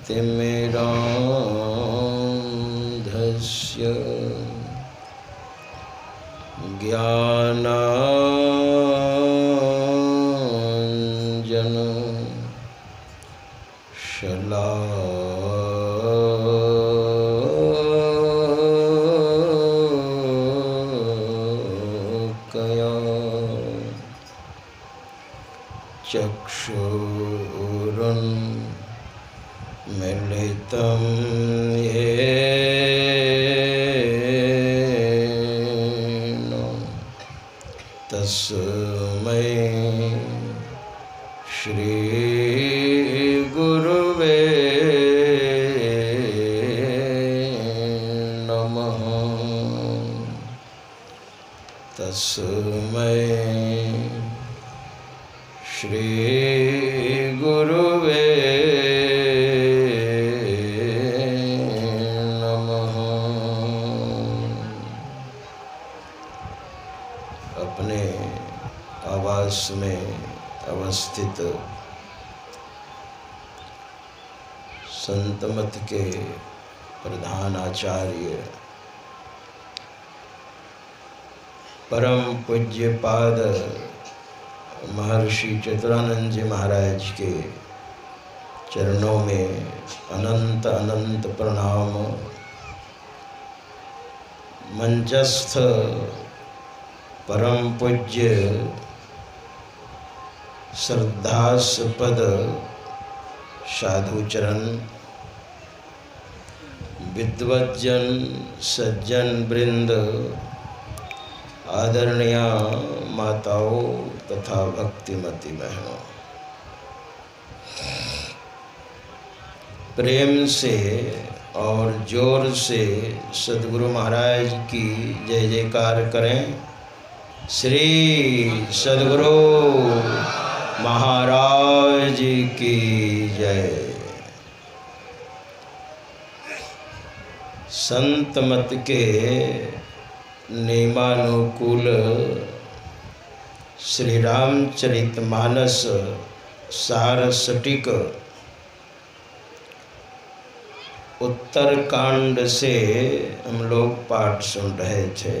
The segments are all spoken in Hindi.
तिमिरान्धस्य ज्ञानाञ्जन शलाकया चक्षुरुन्मीलितं येन तस्मै श्री गुरुवे नमः। तस्मै श्री गुरुवे नमः। अपने आवास में अवस्थित संत मत के प्रधान आचार्य परम पूज्य पाद महर्षि चतुरानंद जी महाराज के चरणों में अनंत अनंत प्रणाम। मंचस्थ परम पूज्य श्रद्धास्पद साधुचरण, विद्वज्जन सज्जन वृंद, आदरणीय माताओं तथा भक्तिमती बहनों, प्रेम से और जोर से सद्गुरु महाराज की जय जयकार करें। श्री सद्गुरु महाराज की जय। संत मत के नियमानुकूल श्री रामचरितमानस सार सटीक उत्तरकांड से हम लोग पाठ सुन रहे थे।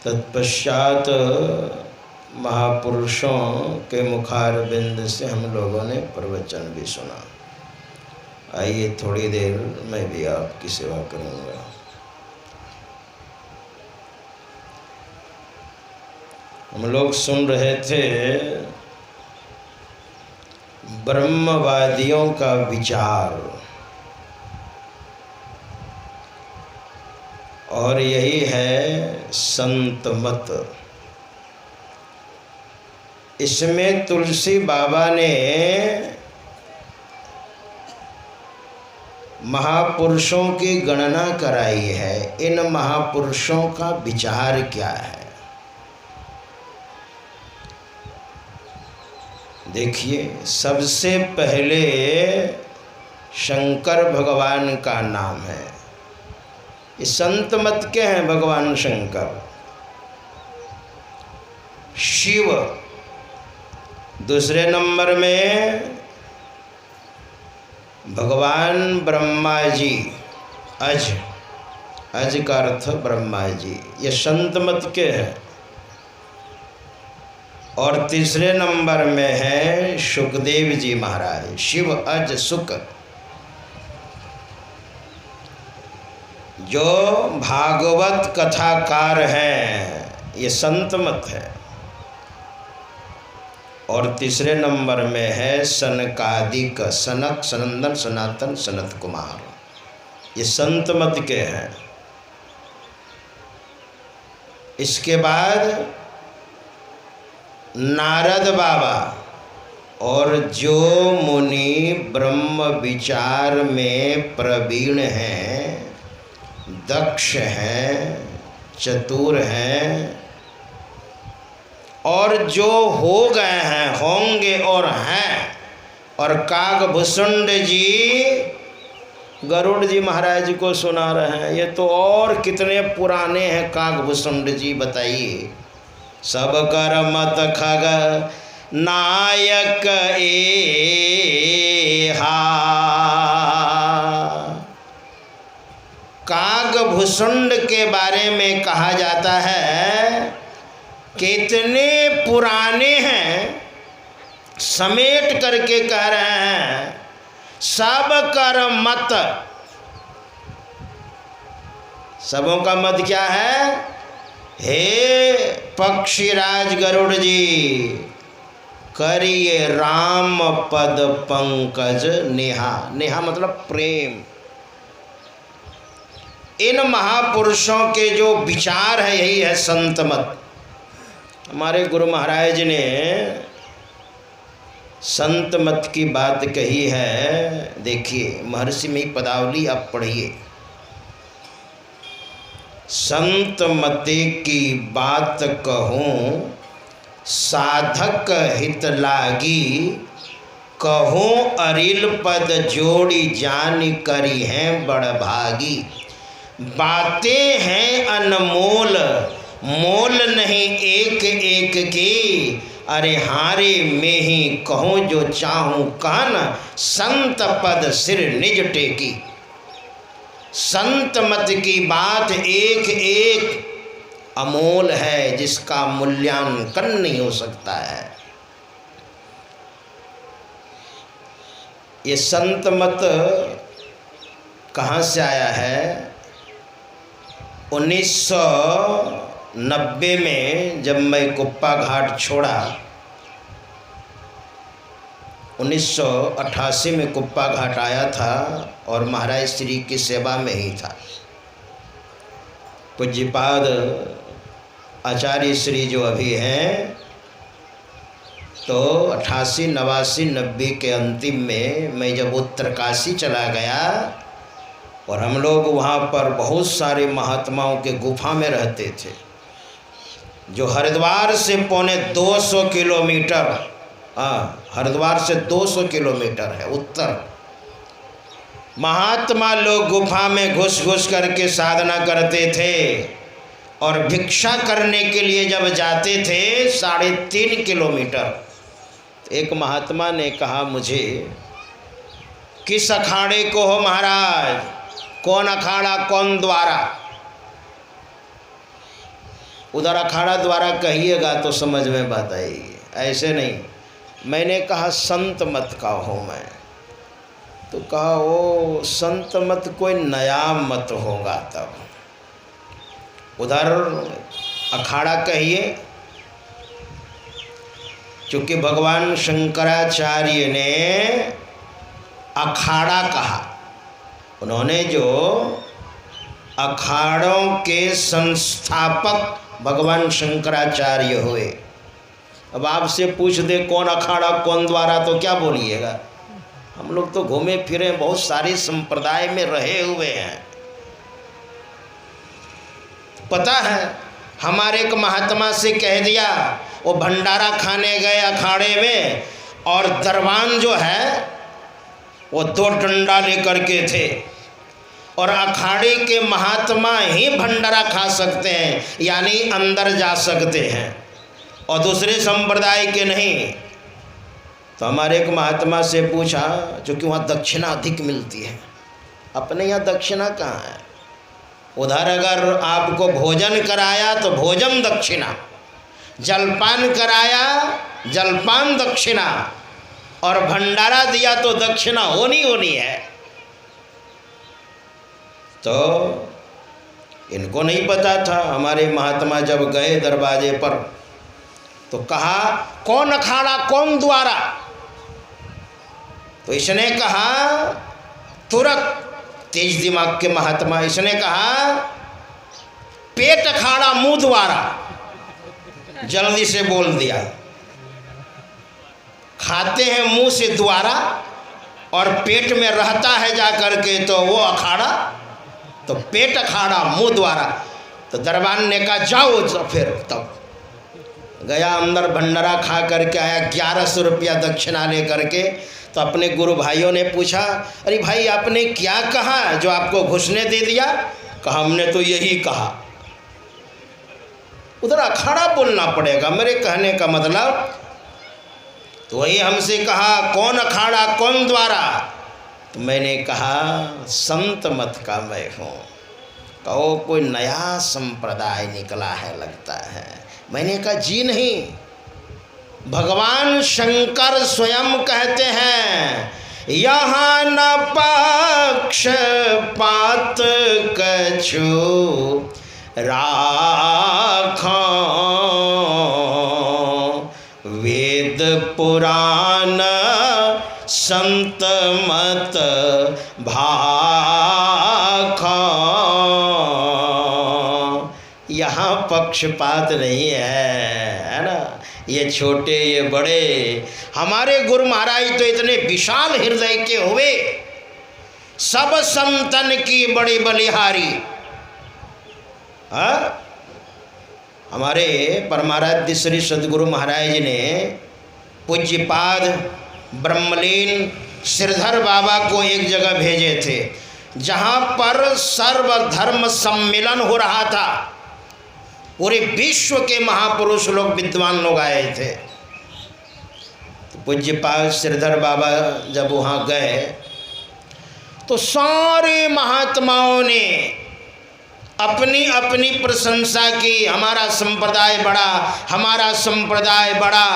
तत्पश्चात महापुरुषों के मुखारबिंद से हम लोगों ने प्रवचन भी सुना। आइए थोड़ी देर मैं भी आपकी सेवा करूँगा। हम लोग सुन रहे थे ब्रह्मवादियों का विचार, और यही है संत मत। इसमें तुलसी बाबा ने महापुरुषों की गणना कराई है। इन महापुरुषों का विचार क्या है? देखिए, सबसे पहले शंकर भगवान का नाम है। ये संत मत के हैं भगवान शंकर। शिव दूसरे नंबर में, भगवान ब्रह्मा जी, अज का अर्थ ब्रह्मा जी, ये संत मत के हैं। और तीसरे नंबर में है सुखदेव जी महाराज। शिव अज सुख, जो भागवत कथाकार हैं, ये संत मत है। और तीसरे नंबर में है सनकादिक, सनक, सनंदन, सनातन, सनत कुमार, ये संत मत के हैं। इसके बाद नारद बाबा, और जो मुनि ब्रह्म विचार में प्रवीण हैं, दक्ष हैं, चतुर हैं, और जो हो गए हैं, होंगे और हैं। और काकभूषुंड जी गरुड़ जी महाराज को सुना रहे हैं। ये तो और कितने पुराने हैं काकभूषुंड जी, बताइए। सब कर मत खग नायक एहा। कागभुसुंड के बारे में कहा जाता है कितने पुराने हैं, समेट करके कह रहे हैं सब कर मत। सबों का मत क्या है? हे पक्षीराज गरुड़ जी, करिए राम पद पंकज नेहा। नेहा मतलब प्रेम। इन महापुरुषों के जो विचार है यही है संत मत। हमारे गुरु महाराज ने संत मत की बात कही है। देखिए महर्षि में पदावली आप पढ़िए। संत मते की बात कहूँ साधक हित लागी, कहूँ अरिल पद जोड़ी जान करी हैं बड़भागी। बातें हैं अनमोल मोल नहीं एक एक की, अरे हारे में ही कहूँ जो चाहूँ कान, संत पद सिर निज टेकी। संत मत की बात एक एक अमोल है, जिसका मूल्यांकन नहीं हो सकता है। ये संत मत कहाँ से आया है? 1990 में जब मैं कुप्पा घाट छोड़ा, 1988 में कुप्पा घाट आया था और महाराज श्री की सेवा में ही था। पूज्यपाद आचार्य श्री जो अभी हैं, तो 88, 89, 90 के अंतिम में मैं जब उत्तरकाशी चला गया और हम लोग वहाँ पर बहुत सारे महात्माओं के गुफा में रहते थे, जो हरिद्वार से पौने 200 किलोमीटर, हरिद्वार से 200 किलोमीटर है उत्तर। महात्मा लोग गुफा में घुस घुस करके साधना करते थे और भिक्षा करने के लिए जब जाते थे 3.5 किलोमीटर। एक महात्मा ने कहा मुझे, किस अखाड़े को हो महाराज? कौन अखाड़ा कौन द्वारा? उधर अखाड़ा द्वारा कहिएगा तो समझ में बात आएगी, ऐसे नहीं। मैंने कहा संत मत का हूँ मैं। तो कहा वो संत मत कोई नया मत होगा तब। उधर अखाड़ा कहिए, चूँकि भगवान शंकराचार्य ने अखाड़ा कहा। उन्होंने जो अखाड़ों के संस्थापक भगवान शंकराचार्य हुए। अब आपसे पूछ दे कौन अखाड़ा कौन द्वारा, तो क्या बोलिएगा? हम लोग तो घूमे फिरे, बहुत सारे संप्रदाय में रहे हुए हैं। पता है, हमारे एक महात्मा से कह दिया, वो भंडारा खाने गए अखाड़े में और दरबान जो है वो 2 डंडा लेकर के थे, और अखाड़े के महात्मा ही भंडारा खा सकते हैं, यानी अंदर जा सकते हैं, और दूसरे संप्रदाय के नहीं। तो हमारे एक महात्मा से पूछा, क्योंकि वहाँ दक्षिणा अधिक मिलती है, अपने यहाँ दक्षिणा कहाँ है? उधर अगर आपको भोजन कराया तो भोजन दक्षिणा, जलपान कराया जलपान दक्षिणा, और भंडारा दिया तो दक्षिणा होनी है। तो इनको नहीं पता था। हमारे महात्मा जब गए दरवाजे पर तो कहा कौन अखाड़ा कौन द्वारा? तो इसने कहा, तुरंत तेज दिमाग के महात्मा, इसने कहा पेट अखाड़ा मुंह द्वारा। जल्दी से बोल दिया, खाते हैं मुंह से द्वारा और पेट में रहता है जा करके तो वो अखाड़ा, तो पेट अखाड़ा मुंह द्वारा। तो दरबान ने कहा जाओ। तो फिर तब गया अंदर, भंडारा खा करके आया, 1100 रुपया दक्षिणा ले करके। तो अपने गुरु भाइयों ने पूछा, अरे भाई आपने क्या कहा जो आपको घुसने दे दिया? कहा हमने तो यही कहा। उधर अखाड़ा बोलना पड़ेगा। मेरे कहने का मतलब तो वही हमसे कहा कौन अखाड़ा कौन द्वारा, तो मैंने कहा संत मत का मैं हूँ। कहो कोई नया संप्रदाय निकला है लगता है। मैंने कहा जी नहीं, भगवान शंकर स्वयं कहते हैं यहाँ न पक्षपात कछु राखो, वेद पुराण संत मत भाखो। यहाँ पक्षपात नहीं है ना, ये छोटे ये बड़े। हमारे गुरु महाराज तो इतने विशाल हृदय के हुए, सब संतन की बड़ी बलिहारी। हमारे परमाराध्य श्री सद्गुरु महाराज ने पूज्यपाद ब्रह्मलीन श्रीधर बाबा को एक जगह भेजे थे, जहाँ पर सर्वधर्म सम्मेलन हो रहा था। पूरे विश्व के महापुरुष लोग विद्वान लोग आए थे। तो पूज्यपाद श्रीधर बाबा जब वहाँ गए तो सारे महात्माओं ने अपनी अपनी प्रशंसा की, हमारा संप्रदाय बड़ा, हमारा संप्रदाय बड़ा।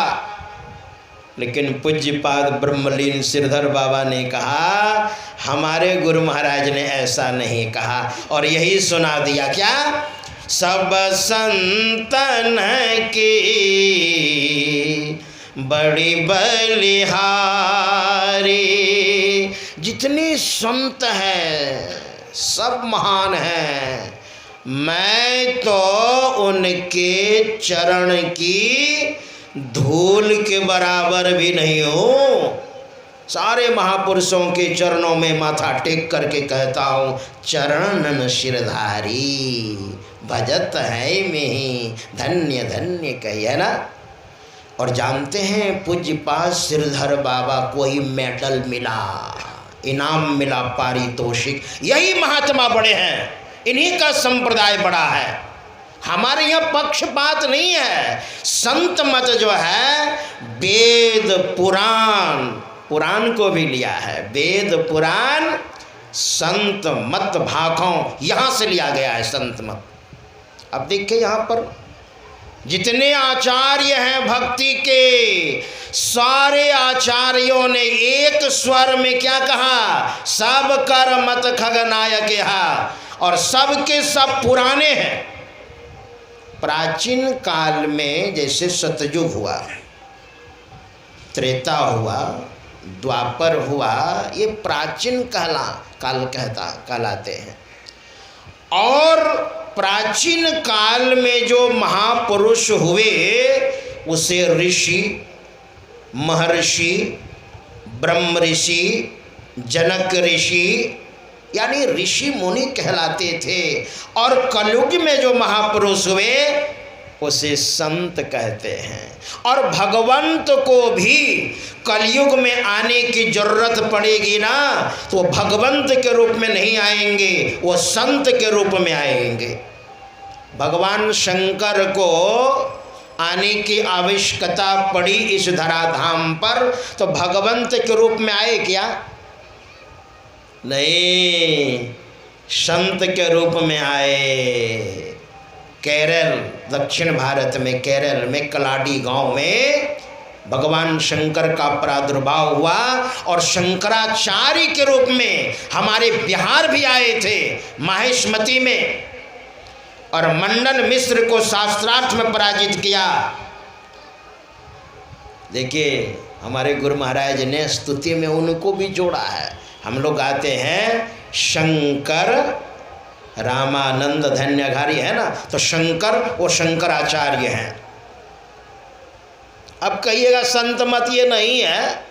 लेकिन पूज्यपाद ब्रह्मलीन श्रीधर बाबा ने कहा हमारे गुरु महाराज ने ऐसा नहीं कहा, और यही सुना दिया क्या, सब संतन की बड़ी बलिहारी। जितने संत हैं सब महान हैं, मैं तो उनके चरण की धूल के बराबर भी नहीं हूँ। सारे महापुरुषों के चरणों में माथा टेक करके कहता हूँ चरणन शिरधारी, भजत है में धन्य धन्य कहिए ना। और जानते हैं पूज्यपाद श्रीधर बाबा को ही मेडल मिला, इनाम मिला, पारितोषिक। यही महात्मा बड़े हैं, इन्हीं का संप्रदाय बड़ा है। हमारे यहाँ पक्षपात नहीं है। संत मत जो है वेद पुराण, पुराण को भी लिया है, वेद पुराण संत मत भाखों, यहाँ से लिया गया है संत मत। अब देखिए यहाँ पर जितने आचार्य हैं भक्ति के, सारे आचार्यों ने एक स्वर में क्या कहा, सब कर मत खगनायक यहाँ, और सब के सब पुराने हैं। प्राचीन काल में जैसे सतयुग हुआ, त्रेता हुआ, द्वापर हुआ, ये प्राचीन काल कहलाते हैं। और प्राचीन काल में जो महापुरुष हुए उसे ऋषि, महर्षि, ब्रह्म ऋषि, जनक ऋषि, यानी ऋषि मुनि कहलाते थे। और कलयुग में जो महापुरुष हुए उसे संत कहते हैं। और भगवंत को भी कलयुग में आने की जरूरत पड़ेगी ना, तो भगवंत के रूप में नहीं आएंगे, वो संत के रूप में आएंगे। भगवान शंकर को आने की आवश्यकता पड़ी इस धराधाम पर, तो भगवंत के रूप में आए क्या? नहीं, संत के रूप में आए। केरल, दक्षिण भारत में केरल में कलाडी गांव में भगवान शंकर का प्रादुर्भाव हुआ, और शंकराचार्य के रूप में हमारे बिहार भी आए थे माहेशमती में, और मंडन मिश्र को शास्त्रार्थ में पराजित किया। देखिए हमारे गुरु महाराज ने स्तुति में उनको भी जोड़ा है। हम लोग आते हैं शंकर रामानंद धन्यघारी, है ना, तो शंकर वो शंकराचार्य हैं। अब कहिएगा संत मत ये नहीं है।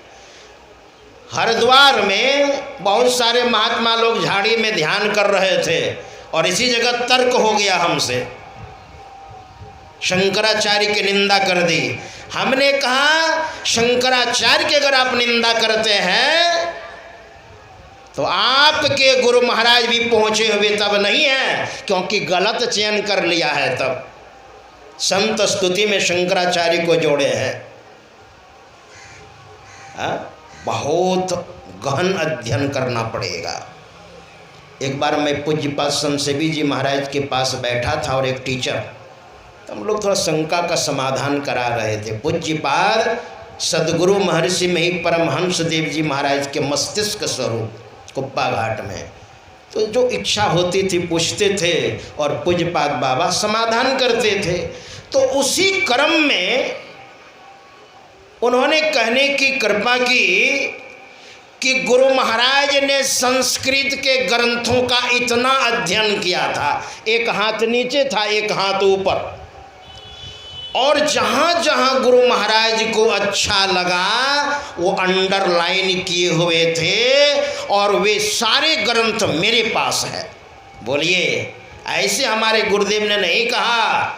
हरिद्वार में बहुत सारे महात्मा लोग झाड़ी में ध्यान कर रहे थे, और इसी जगह तर्क हो गया हमसे, शंकराचार्य की निंदा कर दी। हमने कहा शंकराचार्य की अगर आप निंदा करते हैं तो आपके गुरु महाराज भी पहुँचे हुए तब नहीं है, क्योंकि गलत चयन कर लिया है। तब संत स्तुति में शंकराचार्य को जोड़े हैं। बहुत गहन अध्ययन करना पड़ेगा। एक बार मैं पूज्यपाद संसेवी जी महाराज के पास बैठा था और एक टीचर, तो हम लोग थोड़ा शंका का समाधान करा रहे थे। पूज्यपाद सदगुरु महर्षि में ही परमहंस देव जी महाराज के मस्तिष्क स्वरूप कुप्पा घाट में, तो जो इच्छा होती थी पूछते थे और पूज्यपाद बाबा समाधान करते थे। तो उसी क्रम में उन्होंने कहने की कृपा की कि गुरु महाराज ने संस्कृत के ग्रंथों का इतना अध्ययन किया था, एक हाथ नीचे था एक हाथ ऊपर, और जहाँ जहाँ गुरु महाराज को अच्छा लगा वो अंडरलाइन किए हुए थे, और वे सारे ग्रंथ मेरे पास है। बोलिए, ऐसे हमारे गुरुदेव ने नहीं कहा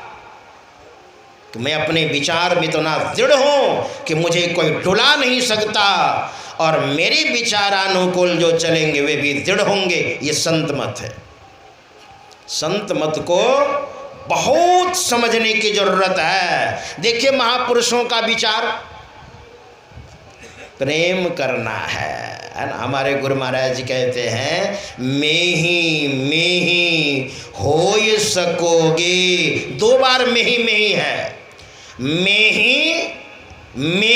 कि मैं अपने विचार में इतना दृढ़ हूँ कि मुझे कोई डुला नहीं सकता, और मेरे विचारानुकूल जो चलेंगे वे भी दृढ़ होंगे। ये संत मत है। संत मत को बहुत समझने की जरूरत है। देखिए, महापुरुषों का विचार प्रेम करना है ना। हमारे गुरु महाराज जी कहते हैं, मैं ही हो सकोगे। 2 बार में ही है, मैं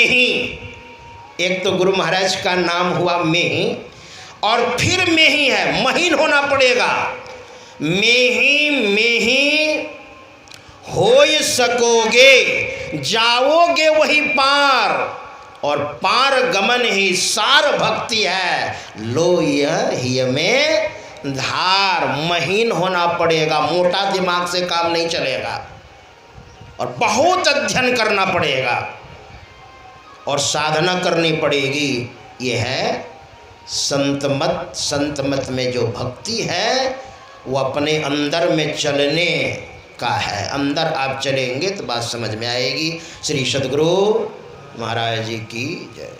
ही। एक तो गुरु महाराज का नाम हुआ मैं ही, और फिर मैं ही है, महीन होना पड़ेगा। मैं ही हो सकोगे, जाओगे वही पार, और पार गमन ही सार भक्ति है। लो यह में धार, महीन होना पड़ेगा, मोटा दिमाग से काम नहीं चलेगा, और बहुत अध्ययन करना पड़ेगा और साधना करनी पड़ेगी। ये है संत मत। संत मत में जो भक्ति है वो अपने अंदर में चलने का है। अंदर आप चलेंगे तो बात समझ में आएगी। श्री सद्गुरु महाराज जी की जय।